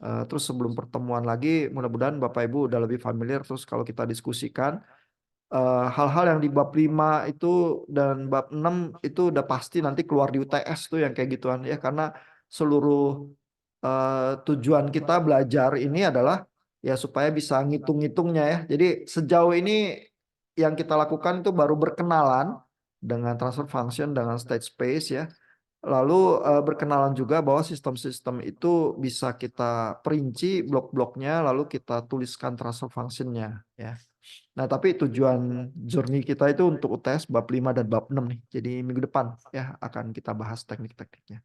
Terus sebelum pertemuan lagi mudah-mudahan Bapak Ibu udah lebih familiar, terus kalau kita diskusikan hal-hal yang di bab 5 itu dan bab 6 itu udah pasti nanti keluar di UTS tuh yang kayak gituan ya, karena seluruh tujuan kita belajar ini adalah ya supaya bisa ngitung-ngitungnya ya. Jadi sejauh ini yang kita lakukan itu baru berkenalan dengan transfer function, dengan state space ya. Lalu berkenalan juga bahwa sistem-sistem itu bisa kita perinci blok-bloknya, lalu kita tuliskan transfer functionnya ya. Nah, tapi tujuan journey kita itu untuk UTS bab 5 dan bab 6 nih. Jadi minggu depan ya akan kita bahas teknik-tekniknya.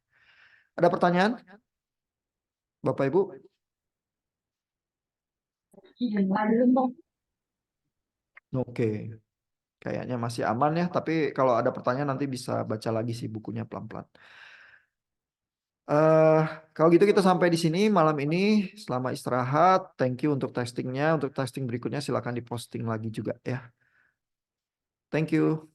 Ada pertanyaan, Bapak Ibu? Oke, kayaknya masih aman ya. Tapi kalau ada pertanyaan nanti bisa baca lagi sih bukunya pelan-pelan. eh Kalau gitu kita sampai di sini malam ini. Selamat istirahat. Thank you untuk testingnya. Untuk testing berikutnya silakan diposting lagi juga ya. Thank you.